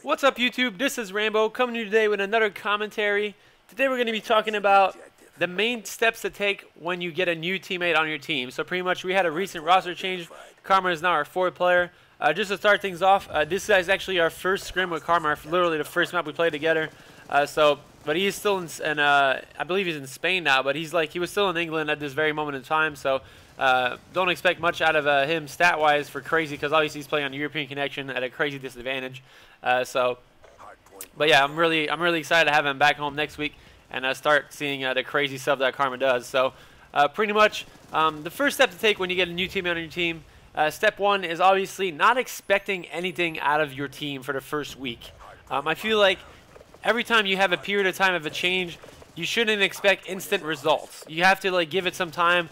What's up, YouTube? This is Rambo coming to you today with another commentary. Today we're going to be talking about the main steps to take when you get a new teammate on your team. So pretty much we had a recent roster change. Karma is now our fourth player. Just to start things off, this is actually our first scrim with Karma, literally the first map we played together. But he is still in, I believe he's in Spain now, but he was still in England at this very moment in time. So don't expect much out of him stat-wise for crazy, because obviously he's playing on European connection at a crazy disadvantage. But yeah, I'm really excited to have him back home next week and start seeing the crazy stuff that Karma does. So pretty much the first step to take when you get a new teammate on your team, step one is obviously not expecting anything out of your team for the first week. I feel like every time you have a period of time of a change, you shouldn't expect instant results. You have to give it some time.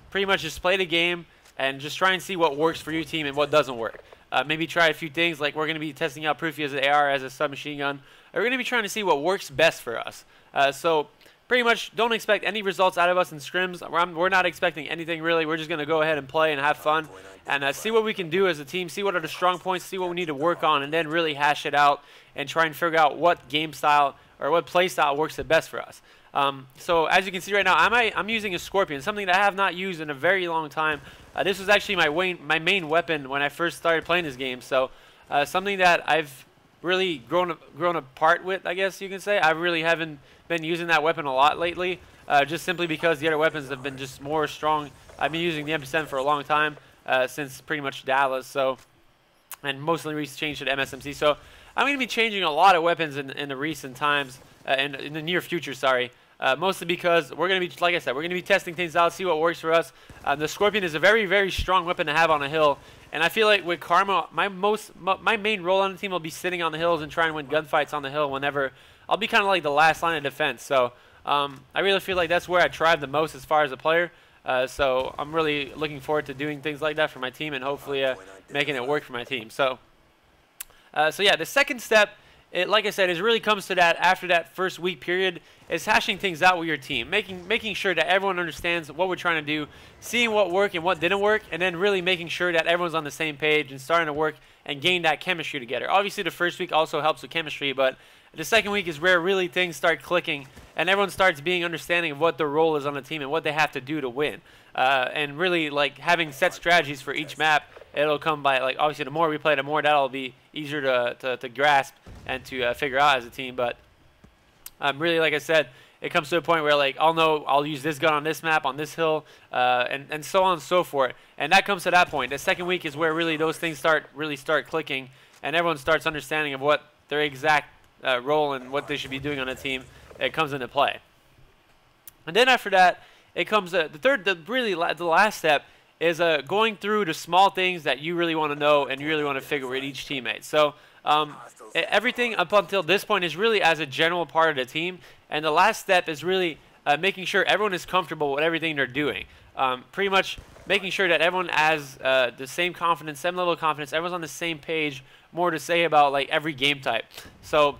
Pretty much just play the game and just try and see what works for your team and what doesn't work. Maybe try a few things, like we're going to be testing out Proofy as an AR, as a submachine gun. We're going to be trying to see what works best for us. So pretty much don't expect any results out of us in scrims. We're not expecting anything really. We're just going to go ahead and play and have fun and see what we can do as a team, see what are the strong points, see what we need to work on, and then really hash it out and try and figure out what game style or what play style works the best for us. So as you can see right now, I'm using a Scorpion, something that I have not used in a very long time. This was actually my main weapon when I first started playing this game. So something that I've really grown apart with, I guess you can say. I really haven't been using that weapon a lot lately, just simply because the other weapons have been just more strong. I've been using the MP7 for a long time, since pretty much Dallas. So, and mostly we changed to the MSMC. So I'm going to be changing a lot of weapons in the recent times, in the near future. Sorry. Mostly because we're going to be, like I said, we're going to be testing things out, see what works for us. The Scorpion is a very, very strong weapon to have on a hill. And I feel like with Karma, my main role on the team will be sitting on the hills and trying to win gunfights on the hill whenever. I'll be kind of like the last line of defense. So I really feel like that's where I thrive the most as far as a player. So I'm really looking forward to doing things like that for my team and hopefully making it work for my team. So yeah, the second step, like I said, it really comes to that after that first week period, is hashing things out with your team, making sure that everyone understands what we're trying to do, seeing what worked and what didn't work, and then really making sure that everyone's on the same page and starting to work and gain that chemistry together. Obviously, the first week also helps with chemistry, but the second week is where really things start clicking and everyone starts being understanding of what their role is on the team and what they have to do to win. And really having set strategies for each map. It'll come by, obviously the more we play, the more that'll be easier to grasp and to figure out as a team. But really, like I said, it comes to a point where I'll know I'll use this gun on this map, on this hill, and so on and so forth. And that comes to that point. The second week is where really those things start clicking, and everyone starts understanding of what their exact role and what they should be doing on a team. It comes into play. And then after that, it comes the last step is going through the small things that you really want to know and you really want to figure with each teammate. So everything up until this point is really as a general part of the team, and the last step is really making sure everyone is comfortable with everything they're doing. Pretty much making sure that everyone has the same confidence, same level of confidence, everyone's on the same page, more to say about every game type. So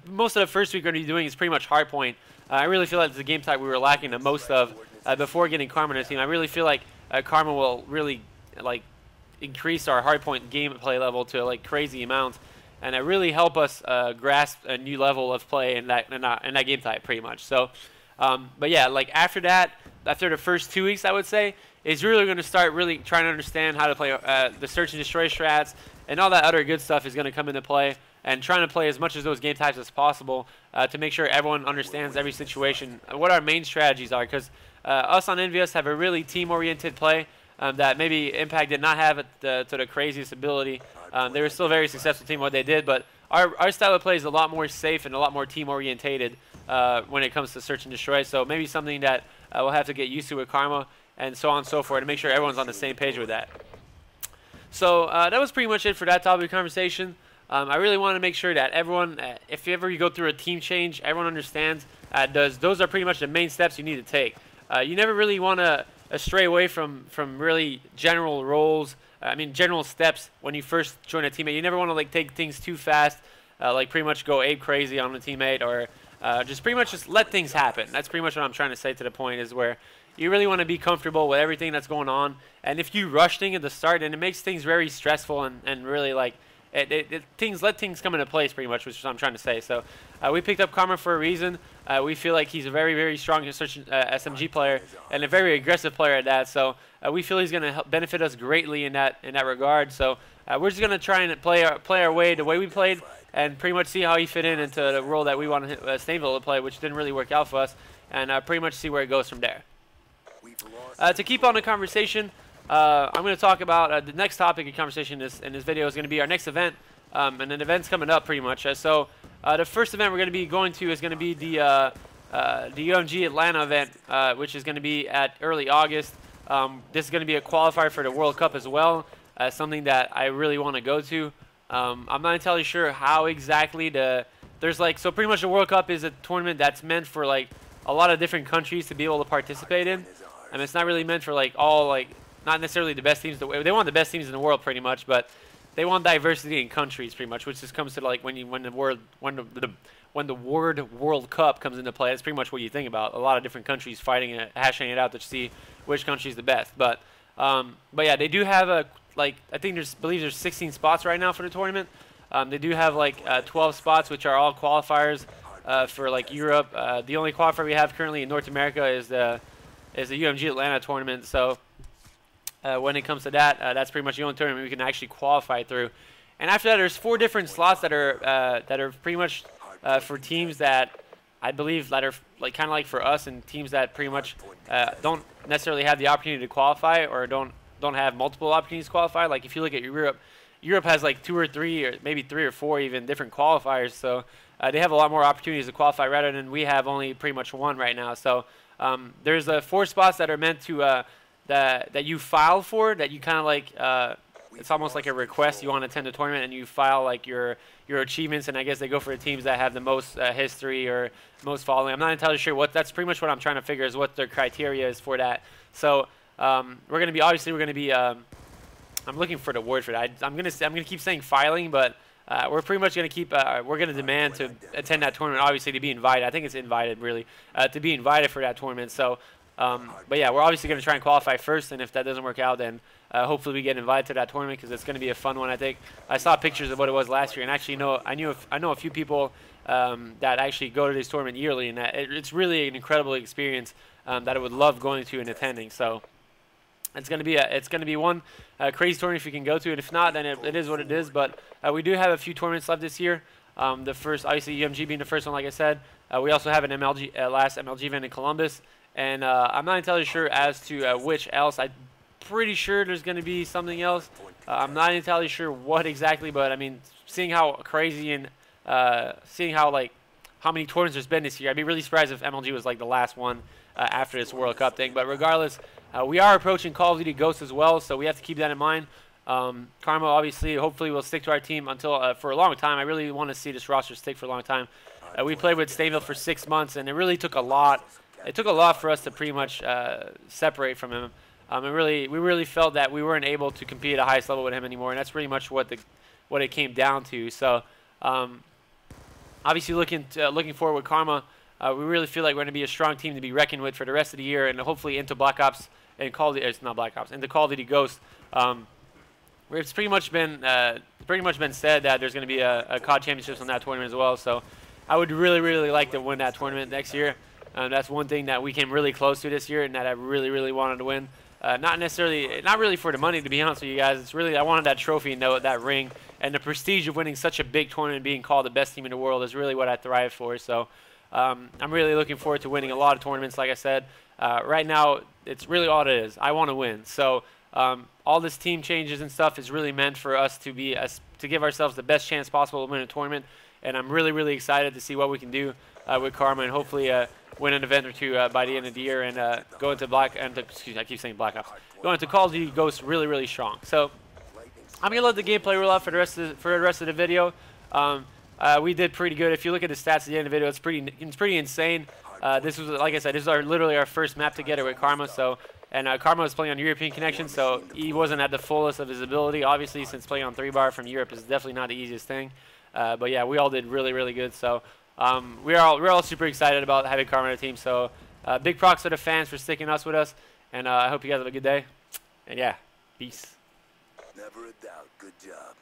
most of the first week we're going to be doing is pretty much hardpoint. I really feel like it's the game type we were lacking the most of before getting Karma on the team. I really feel like Karma will really increase our hardpoint gameplay level to crazy amounts, and it really help us grasp a new level of play in that game type pretty much. So, but yeah, after that, after the first 2 weeks, I would say is really going to start really trying to understand how to play the search and destroy strats, and all that other good stuff is going to come into play, and trying to play as much of those game types as possible to make sure everyone understands every situation, what our main strategies are, because us on Envious have a really team-oriented play that maybe Impact did not have to the craziest ability. They were still a very successful team what they did, but our style of play is a lot more safe and a lot more team-orientated when it comes to search and destroy. So maybe something that we'll have to get used to with Karma and so on and so forth to make sure everyone's on the same page with that. So that was pretty much it for that topic of conversation. I really want to make sure that everyone, if ever you go through a team change, everyone understands those are pretty much the main steps you need to take. You never really want to stray away from really general roles. General steps when you first join a teammate. You never want to take things too fast, pretty much go ape crazy on a teammate, or just pretty much just let things happen. That's pretty much what I'm trying to say to the point, is where you really want to be comfortable with everything that's going on. And if you rush things at the start, then it makes things very stressful and really let things come into place pretty much, which is what I'm trying to say. So we picked up Karma for a reason. We feel like he's a very, very strong SMG player and a very aggressive player at that. So we feel he's going to help benefit us greatly in that regard. So we're just going to try and play our way the way we played and pretty much see how he fit into the role that we want Stainville to play, which didn't really work out for us, and pretty much see where it goes from there. To keep on the conversation, I'm going to talk about the next topic of conversation in this video is going to be our next event, and an event's coming up pretty much. So the first event we're going to be going to is going to be the UMG Atlanta event, which is going to be at early August. This is going to be a qualifier for the World Cup as well, something that I really want to go to. I'm not entirely sure how exactly so pretty much the World Cup is a tournament that's meant for like a lot of different countries to be able to participate in, and it's not really meant for like not necessarily the best teams. They want the best teams in the world pretty much, but they want diversity in countries pretty much, which just comes to like when the word World Cup comes into play. That's pretty much what you think about. A lot of different countries fighting it, hashing it out to see which country is the best. But yeah, they do have I think there's 16 spots right now for the tournament. They do have like 12 spots, which are all qualifiers for like Europe. The only qualifier we have currently in North America is the UMG Atlanta tournament. So when it comes to that, that's pretty much the only tournament we can actually qualify through. And after that, there's 4 different slots that are pretty much for teams that I believe that are like kind of like for us, and teams that pretty much don't necessarily have the opportunity to qualify or don't have multiple opportunities to qualify. Like if you look at Europe has like 2 or 3 or maybe 3 or 4 even different qualifiers. So they have a lot more opportunities to qualify rather than we have only pretty much 1 right now. So there's 4 spots that are meant to that you file for, that you kind of like it's almost like a request. You want to attend the tournament and you file like your achievements, and I guess they go for the teams that have the most history or most following. I'm not entirely sure that's pretty much what I'm trying to figure is what their criteria is for that. So we're gonna be I'm looking for the word for that. I'm gonna keep saying filing, but we're pretty much gonna keep we're gonna demand to attend that tournament, obviously to be invited. I think it's invited really to be invited for that tournament. So but yeah, we're obviously gonna try and qualify first, and if that doesn't work out, then hopefully we get invited to that tournament, because it's gonna be a fun one. I think I saw pictures of what it was last year, and actually I know a few people that actually go to this tournament yearly, and it's really an incredible experience that I would love going to and attending. So it's gonna be one crazy tournament if you can go to it. If not, then it is what it is. But we do have a few tournaments left this year. The first, obviously, UMG being the first one, like I said. We also have an last MLG event in Columbus, and I'm not entirely sure as to which else. I'm pretty sure there's going to be something else. I'm not entirely sure what exactly, but I mean, seeing how crazy and seeing how many tournaments there's been this year, I'd be really surprised if MLG was like the last one after this World Cup thing. But regardless, we are approaching Call of Duty Ghosts as well, so we have to keep that in mind. Karma, obviously, hopefully will stick to our team until for a long time. I really want to see this roster stick for a long time. We played with Stainville for 6 months, and it really took a lot. It took a lot for us to pretty much separate from him. We really felt that we weren't able to compete at the highest level with him anymore, and that's pretty much what it came down to. So, obviously, looking forward with Karma, we really feel like we're going to be a strong team to be reckoned with for the rest of the year, and hopefully into Black Ops and it's not Black Ops, into Call of Duty Ghosts. Where it's pretty much been said that there's going to be a COD Championships on that tournament as well. So I would really like to win that tournament next year. That's one thing that we came really close to this year, and that I really wanted to win. Not really for the money, to be honest with you guys. It's really I wanted that trophy and that ring, and the prestige of winning such a big tournament, being called the best team in the world, is really what I thrive for. So I'm really looking forward to winning a lot of tournaments. Like I said, right now it's really all it is. I want to win. So all this team changes and stuff is really meant for us to give ourselves the best chance possible to win a tournament. And I'm really excited to see what we can do with Karma, and hopefully win an event or two by the end of the year, and go into I keep saying Black Ops. Go into Call of Duty Ghosts really strong. So I'm gonna let the gameplay roll out for the rest of the video. We did pretty good. If you look at the stats at the end of the video, it's pretty insane. This was, like I said, this is literally our first map together with Karma. So. And Karma was playing on European connection, so he wasn't at the fullest of his ability. Obviously, since playing on 3-bar from Europe is definitely not the easiest thing. But yeah, we all did really good. So we're all super excited about having Karma on the team. So big props to the fans for sticking with us. And I hope you guys have a good day. And yeah, peace. Never a doubt. Good job.